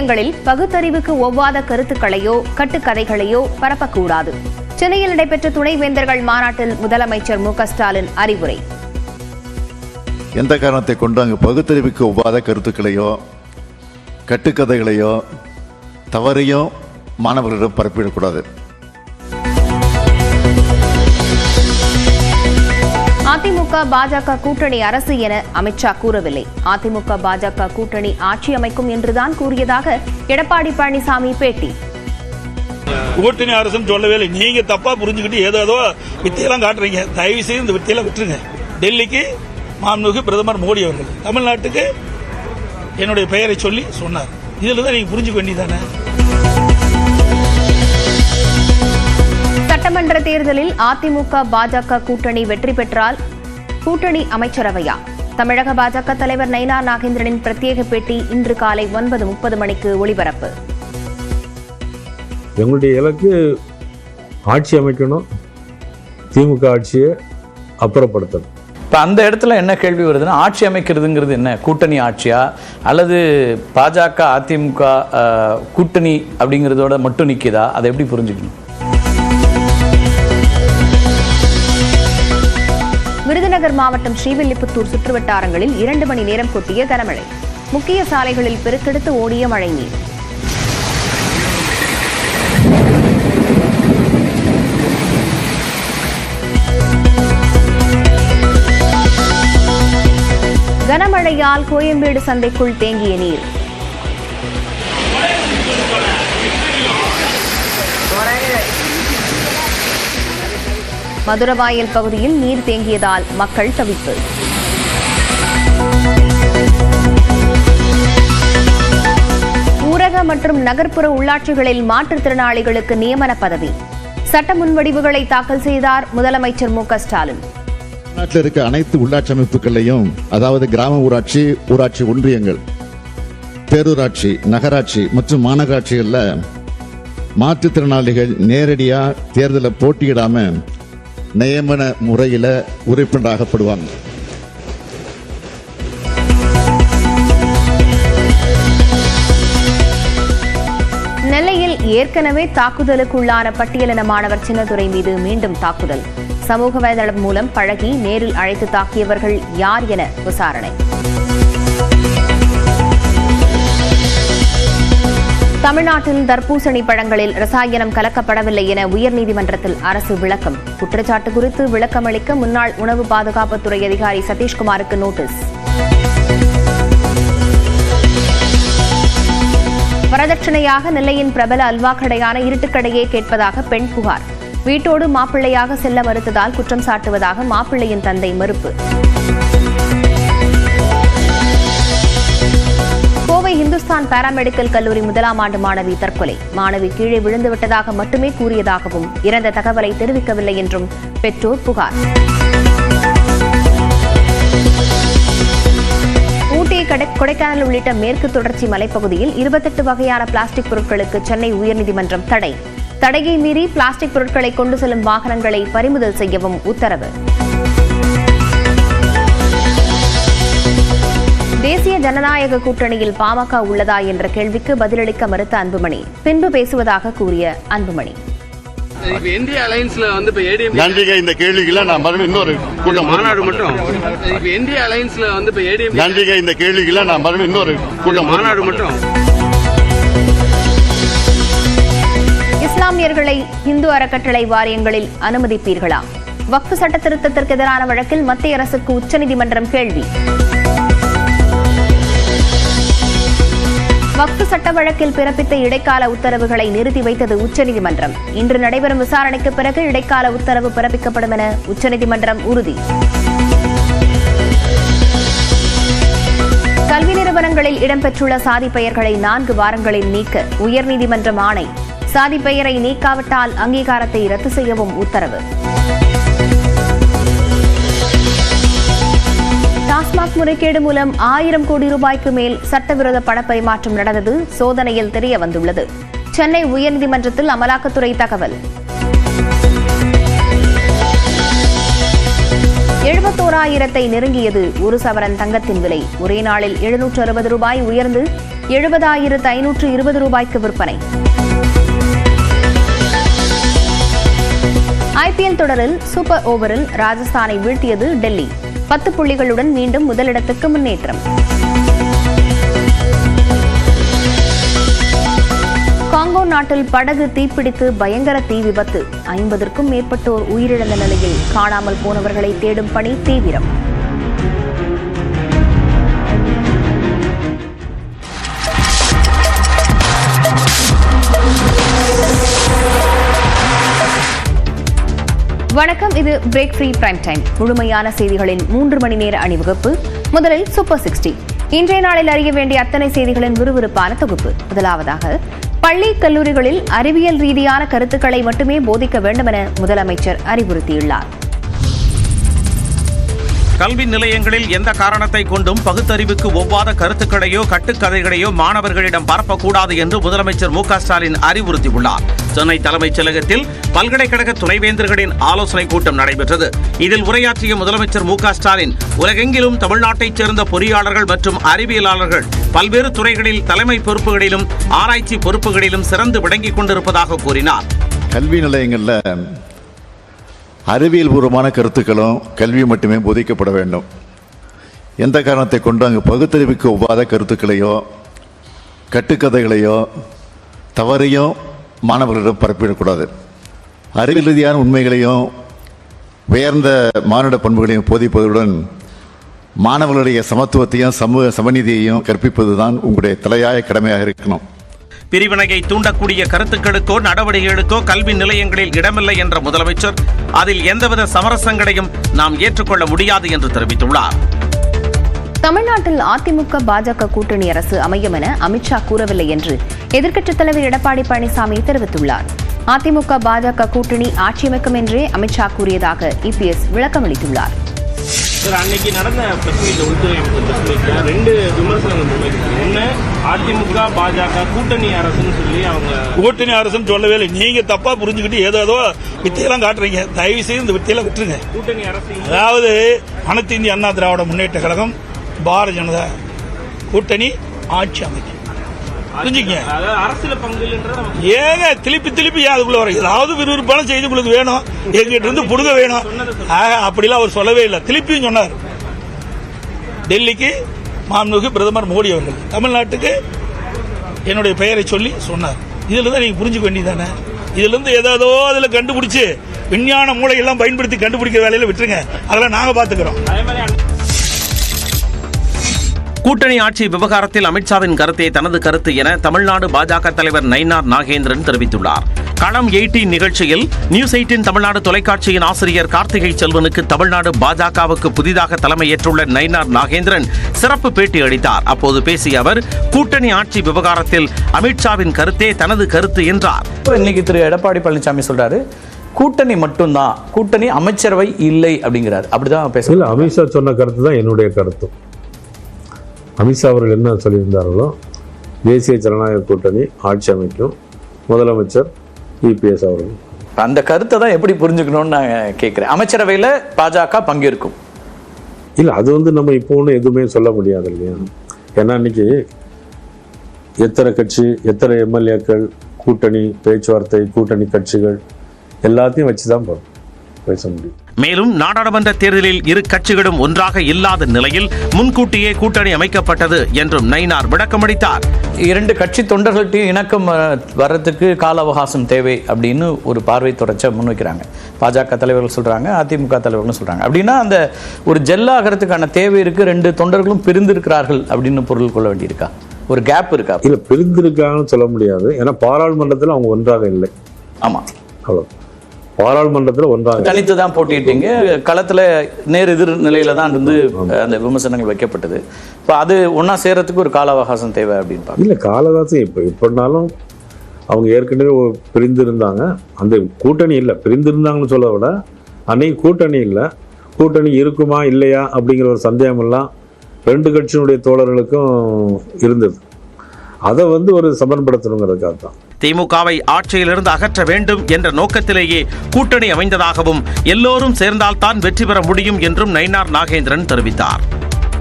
விஷயங்களில் பகுத்தறிவுக்கு ஒவ்வாத கருத்துக்களையோ கட்டுக்கதைகளையோ பரப்பக்கூடாது. சென்னையில் நடைபெற்ற துணைவேந்தர்கள் மாநாட்டில் முதலமைச்சர் மு க ஸ்டாலின் அறிவுரை. எந்த காரணத்தை கொண்டு அங்கு பகுத்தறிவுக்கு ஒவ்வாத கருத்துக்களையோ கட்டுக்கதைகளையோ தவறையோ மாணவர்களிடம் பரப்பிடக்கூடாது. அதிமுக பாஜக கூட்டணி அரசு என அமித்ஷா கூறவில்லை. அதிமுக பாஜக கூட்டணி ஆட்சி அமைக்கும் என்றுதான் கூறியதாக எடப்பாடி பழனிசாமி பேட்டி. கூட்டணி அரசுன்னு சொல்லவே இல்லை. நீங்க தப்பா புரிஞ்சுக்கிட்டு ஏதோ வித்தியெல்லாம் காட்டுறீங்க. தயவு செய்து இந்த வித்தியெல்லாம் விட்டுருங்க. டெல்லிக்கு மாண்புமிகு பிரதமர் மோடி அவர்கள் தமிழ்நாட்டுக்கு என்னுடைய பெயரை சொல்லி சொன்னார். இதுல தான் நீங்க புரிஞ்சுக்க வேண்டியதானே. சட்டமன்ற தேர்தலில் அதிமுக பாஜக கூட்டணி வெற்றி பெற்றால் கூட்டணி அமைச்சரவையா? தமிழக பாஜக தலைவர் நயினார் நாகேந்திரனின் பிரத்யேக பேட்டி இன்று காலை 9:30 மணிக்கு ஒளிபரப்பு. எங்களுடைய இலக்கு ஆட்சி அமைக்கணும், திமுக ஆட்சியை அப்புறப்படுத்தணும். இப்போ அந்த இடத்துல என்ன கேள்வி வருதுன்னா, ஆட்சி அமைக்கிறதுங்கிறது என்ன? கூட்டணி ஆட்சியா அல்லது பாஜக அதிமுக கூட்டணி அப்படிங்கிறதோட மட்டும் நிற்கிதா? அதை எப்படி புரிஞ்சுக்கணும்? விருதுநகர் மாவட்டம் ஸ்ரீவில்லிபுத்தூர் சுற்றுவட்டாரங்களில் 2 மணி நேரம் கொட்டிய கனமழை. முக்கிய சாலைகளில் பெருக்கெடுத்து ஓடிய மழைநீர். கனமழையால் கோயம்பேடு சந்தைக்குள் தேங்கிய நீர். மதுரவாயல் பகுதியில் நீர் தேங்கியதால் மக்கள் தவிப்பு. ஊரக மற்றும் நகர்ப்புற உள்ளாட்சிகளில் மாற்றுத்திறனாளிகளுக்கு நியமன பதவி. சட்ட முன்வடிவுகளை தாக்கல் செய்தார் முதலமைச்சர் மு க ஸ்டாலின். நாட்டில் இருக்க அனைத்து உள்ளாட்சி அமைப்புகளையும், அதாவது கிராம ஊராட்சி, ஊராட்சி ஒன்றியங்கள், பேரூராட்சி, நகராட்சி மற்றும் மாநகராட்சிகளில் மாற்றுத்திறனாளிகள் நேரடியா தேர்தலில் போட்டியிடாம நியமன முறையில் உறுப்பினராகப்படுவாங்க. நெல்லையில் ஏற்கனவே தாக்குதலுக்குள்ளான பட்டியலின மாணவர் சின்னதுரை மீது மீண்டும் தாக்குதல். சமூக வலைதளம் மூலம் பழகி நேரில் அழைத்து தாக்கியவர்கள் யார் என விசாரணை. தமிழ்நாட்டில் தர்பூசணி பழங்களில் ரசாயனம் கலக்கப்படவில்லை என உயர்நீதிமன்றத்தில் அரசு விளக்கம். குற்றச்சாட்டு குறித்து விளக்கமளிக்க முன்னாள் உணவு பாதுகாப்புத்துறை அதிகாரி சதீஷ்குமாருக்கு நோட்டீஸ். வரதட்சணையாக நெல்லையின் பிரபல அல்வா கடையான இருட்டுக்கடையே கேட்பதாக பெண் புகார். வீட்டோடு மாப்பிள்ளையாக செல்ல மறுத்ததால் குற்றம் சாட்டுவதாக மாப்பிள்ளையின் தந்தை மறுப்பு. கோவை இந்துஸ்தான் பாராமெடிக்கல் கல்லூரி 1ஆம் ஆண்டு மாணவி தற்கொலை. மாணவி கீழே விழுந்துவிட்டதாக மட்டுமே கூறியதாகவும் இறந்த தகவலை தெரிவிக்கவில்லை என்றும் பெற்றோர் புகார். ஊட்டி, கொடைக்கானல் உள்ளிட்ட மேற்கு தொடர்ச்சி மலைப்பகுதியில் 28 வகையான பிளாஸ்டிக் பொருட்களுக்கு சென்னை உயர்நீதிமன்றம் தடை. தடையை மீறி பிளாஸ்டிக் பொருட்களை கொண்டு செல்லும் வாகனங்களை பறிமுதல் செய்யவும் உத்தரவு. தேசிய ஜனநாயக கூட்டணியில் பாமக உள்ளதா என்ற கேள்விக்கு பதிலளிக்க மறுத்த அன்புமணி பின்பு பேசுவதாக கூறிய அன்புமணி. இந்திய அலைன்ஸ்ல வந்து இப்ப ஏடிஎம் நன்றிங்க. இந்த கேள்விகளை நான் மறுபடியும் இன்னொரு கூட்டம் மாநாடு மட்டும் இப்ப இந்திய அலைன்ஸ்ல வந்து இப்ப ஏடிஎம் நன்றிங்க. இந்த கேள்விகளை நான் மறுபடியும் இன்னொரு கூட்டம் மாநாடு மட்டும். இஸ்லாமியர்களை இந்து அறக்கட்டளை வாரியங்களில் அனுமதிப்பீர்களா? வக்ஃப் சட்ட திருத்தத்திற்கு எதிரான வழக்கில் மத்திய அரசுக்கு உச்சநீதிமன்றம் கேள்வி. வக்ஃப் சட்ட வழக்கில் பிறப்பித்த இடைக்கால உத்தரவுகளை நிறுத்தி வைத்தது உச்சநீதிமன்றம். இன்று நடைபெறும் விசாரணைக்கு பிறகு இடைக்கால உத்தரவு பிறப்பிக்கப்படும் என உச்சநீதிமன்றம் உறுதி. கல்வி நிறுவனங்களில் இடம்பெற்றுள்ள சாதி பெயர்களை 4 வாரங்களில் நீக்க உயர்நீதிமன்றம் ஆணை. சாதி பெயரை நீக்காவிட்டால் அங்கீகாரத்தை ரத்து செய்யவும் உத்தரவு. டாஸ்மாக் முறைகேடு மூலம் 1000 கோடி ரூபாய்க்கு மேல் சட்டவிரோத பணப்பரிமாற்றம் நடந்தது சோதனையில் தெரிய வந்துள்ளது. சென்னை உயர்நீதிமன்றத்தில் அமலாக்கத்துறை தகவல். 71,000 நெருங்கியது 1 சவரன் தங்கத்தின் விலை. ஒரே நாளில் 760 ரூபாய் உயர்ந்து 70,520 ரூபாய்க்கு விற்பனை. IPL தொடரில் சூப்பர் ஓவரில் ராஜஸ்தானை வீழ்த்தியது டெல்லி. 10 புள்ளிகளுடன் மீண்டும் முதலிடத்துக்கு முன்னேற்றம். காங்கோ நாட்டில் படகு தீப்பிடித்து பயங்கர தீ விபத்து. 50க்கும் மேற்பட்டோர் உயிரிழந்த நிலையில் காணாமல் போனவர்களை தேடும் பணி தீவிரம். வணக்கம், இது பிரேக் ஃப்ரீ பிரைம் டைம். முழுமையான செய்திகளின் 3 மணி நேர அணிவகுப்பு. முதலில் சூப்பர் 60. இன்றைய நாளில் அறிய வேண்டிய அத்தனை செய்திகளின் விறுவிறுப்பான தொகுப்பு. முதலாவதாக, பள்ளி கல்லூரிகளில் அறிவியல் ரீதியான கருத்துக்களை மட்டுமே போதிக்க வேண்டும் என முதலமைச்சர் அறிவுறுத்தியுள்ளார். கல்வி நிலையங்களில் எந்த காரணத்தை கொண்டும் பகுத்தறிவுக்கு ஒவ்வாத கருத்துக்களையோ கட்டுக்கதைகளையோ மாணவர்களிடம் பரப்பக்கூடாது என்று முதலமைச்சர் மு.க.ஸ்டாலின் அறிவுறுத்தியுள்ளார். சென்னை தலைமைச் செயலகத்தில் பல்கலைக்கழக துணைவேந்தர்களின் ஆலோசனைக் கூட்டம் நடைபெற்றது. இதில் உரையாற்றிய முதலமைச்சர் மு.க.ஸ்டாலின் உலகெங்கிலும் தமிழ்நாட்டைச் சேர்ந்த பொறியாளர்கள் மற்றும் அறிவியலாளர்கள் பல்வேறு துறைகளில் தலைமை பொறுப்புகளிலும் ஆராய்ச்சி பொறுப்புகளிலும் சிறந்து விளங்கிக் கொண்டிருப்பதாக கூறினார். கல்வி நிலையங்களில் அறிவியல் பூர்வமான கருத்துக்களும் கல்வி மட்டுமே போதிக்கப்பட வேண்டும். எந்த காரணத்தை கொண்டு அங்கு பகுத்தறிவுக்கு ஒவ்வாத கருத்துக்களையோ கட்டுக்கதைகளையோ தவறையோ மாணவர்களிடம் பரப்பிடக்கூடாது. அறிவியல் ரீதியான உண்மைகளையும் உயர்ந்த மானுட பண்புகளையும் போதிப்பதுடன் மாணவர்களுடைய சமத்துவத்தையும் சமூக சமநீதியையும் கற்பிப்பதுதான் உங்களுடைய தலையாய கடமையாக இருக்கணும். பிரிவினையை தூண்டக்கூடிய கருத்துக்களுக்கோ நடவடிக்கைகளுக்கோ கல்வி நிலையங்களில் இடமில்லை என்ற முதலமைச்சர் அதில் எந்தவித சமரசங்களையும் நாம் ஏற்றுக்கொள்ள முடியாது என்று தெரிவித்துள்ளார். தமிழ்நாட்டில் அதிமுக பாஜக கூட்டணி அரசு அமையும் என அமித்ஷா கூறவில்லை என்று எதிர்க்கட்சித் தலைவர் எடப்பாடி பழனிசாமி தெரிவித்துள்ளார். அதிமுக பாஜக கூட்டணி ஆட்சியமைக்கும் என்றே அமித்ஷா கூறியதாக EPS விளக்கம் அளித்துள்ளார். அன்னைக்கு நடந்த பிரச்சனையில் உள்துறை அமைச்சர் பிரச்சனைக்கு 2 விமர்சனங்கள் முன்வைக்கிறாங்க. ஒன்று, அதிமுக பாஜக கூட்டணி அரசுன்னு சொல்லி அவங்க கூட்டணி அரசுன்னு சொல்லவே இல்லை. நீங்க தப்பா புரிஞ்சுக்கிட்டு ஏதோ வித்தியெல்லாம் காட்டுறீங்க. தயவு செய்து இந்த வித்தியெல்லாம் விட்டுருங்க. கூட்டணி அரசு அதாவது அனைத்து இந்திய அண்ணா திராவிட முன்னேற்ற கழகம் பாரதிய ஜனதா கூட்டணி ஆட்சி அமைக்கும். புரிஞ்சுக்கங்க. அரசியல் பங்கு ஏங்க திருப்பி அதுக்குள்ள வர ஏதாவது விறுவிறுப்பான செய்தி உங்களுக்கு வேணும், எங்கிட்ட இருந்து புடுங்க வேணும். அப்படிலாம் அவர் சொல்லவே இல்லை. திருப்பியும் சொன்னார், டெல்லிக்கு மாண்புமிகு பிரதமர் மோடி அவர்கள் தமிழ்நாட்டுக்கு என்னுடைய பெயரை சொல்லி சொன்னார். இதுல இருந்து நீங்க புரிஞ்சுக்க வேண்டியதானே. இதுல இருந்து ஏதோ அதுல கண்டுபிடிச்சு விஞ்ஞான மூளையெல்லாம் பயன்படுத்தி கண்டுபிடிக்கிற வேலையில விட்டுருங்க. அதெல்லாம் நாங்க பாத்துக்கிறோம். கூட்டணி ஆட்சி விவகாரத்தில் அமித்ஷாவின் கருத்தே தனது கருத்து என தமிழ்நாடு பாஜக தலைவர் நயினார் நாகேந்திரன் தெரிவித்துள்ளார். களம் 18 நிகழ்ச்சியில் நியூஸ் 18 தமிழ்நாடு தொலைக்காட்சியின் ஆசிரியர் கார்த்திகை செல்வனுக்கு தமிழ்நாடு பாஜகவுக்கு புதிதாக தலைமையேற்றுள்ள நயினார் நாகேந்திரன் சிறப்பு பேட்டி அளித்தார். அப்போது பேசிய அவர், கூட்டணி ஆட்சி விவகாரத்தில் அமித்ஷாவின் கருத்தே தனது கருத்து என்றார். இன்னைக்கு திரு எடப்பாடி பழனிசாமி சொல்றாரு, கூட்டணி மட்டும்தான், கூட்டணி அமைச்சரவை இல்லை அப்படிங்கிறார். அப்படிதான் பேசல. அமித்ஷா சொன்ன கருத்து தான் என்னுடைய கருத்து. அமித்ஷா அவர்கள் என்ன சொல்லியிருந்தார்களோ, தேசிய ஜனநாயக கூட்டணி ஆட்சி அமைக்கும், முதலமைச்சர் EPS அவர்கள். அந்த கருத்தை தான் எப்படி புரிஞ்சுக்கணும்னு நான் கேட்கிறேன். அமைச்சரவையில் பாஜக பங்கேற்கும் இல்லை, அது நம்ம இப்போ ஒன்றும் எதுவுமே சொல்ல முடியாது இல்லையா. ஏன்னா இன்னைக்கு எத்தனை கட்சி, எத்தனை MLAக்கள், கூட்டணி பேச்சுவார்த்தை, கூட்டணி கட்சிகள் எல்லாத்தையும் வச்சு தான் பேச முடியும். மேலும் நாடாளுமன்ற தேர்தலில் இரு கட்சிகளும் ஒன்றாக இல்லாத நிலையில் முன்கூட்டியே கூட்டணி அமைக்கப்பட்டது என்றும் நயினார் விளக்கமளித்தார். 2 கட்சி தொண்டர்கள்ட்டையும் இணக்கம் வர்றதுக்கு கால அவகாசம் தேவை அப்படின்னு ஒரு பார்வை தொடர்ச்சியாக முன்வைக்கிறாங்க. பாஜக தலைவர்கள் சொல்றாங்க, அதிமுக தலைவர்களும் சொல்றாங்க. அப்படின்னா அந்த ஒரு ஜெல்லாகிறதுக்கான தேவை இருக்கு. 2 தொண்டர்களும் பிரிந்திருக்கிறார்கள் அப்படின்னு பொருள் கொள்ள வேண்டியிருக்கா? ஒரு கேப் இருக்கா? இல்ல, பிரிந்திருக்காங்கன்னு சொல்ல முடியாது. ஏன்னா பாராளுமன்றத்தில் அவங்க ஒன்றாக இல்லை. ஆமா, அவ்வளோ. பாராளுமன்றத்தில் ஒன்றாக தனித்து தான் போட்டிட்டீங்க. களத்தில் நேர் எதிர் நிலையில தான் இருந்து அந்த விமர்சனங்கள் வைக்கப்பட்டது. இப்போ அது ஒன்றா சேரத்துக்கு ஒரு கால அவகாசம் தேவை அப்படின்னு. இல்லை, கால அவகாசம் எப்படினாலும் அவங்க ஏற்கனவே பிரிந்திருந்தாங்க. அந்த கூட்டணி இல்லை, பிரிந்திருந்தாங்கன்னு சொல்ல விட அன்னைக்கு கூட்டணி இல்லை. கூட்டணி இருக்குமா இல்லையா அப்படிங்கிற ஒரு சந்தேகமெல்லாம் 2 கட்சியினுடைய தோழர்களுக்கும் இருந்தது. அதை ஒரு சமன்படுத்தணுங்கிறதுக்காக தான் திமுகவை ஆட்சியிலிருந்து அகற்ற வேண்டும் என்ற நோக்கத்திலேயே கூட்டணி அமைந்ததாகவும் எல்லோரும் சேர்ந்தால்தான் வெற்றி பெற முடியும் என்றும் நயினார் நாகேந்திரன் தெரிவித்தார்.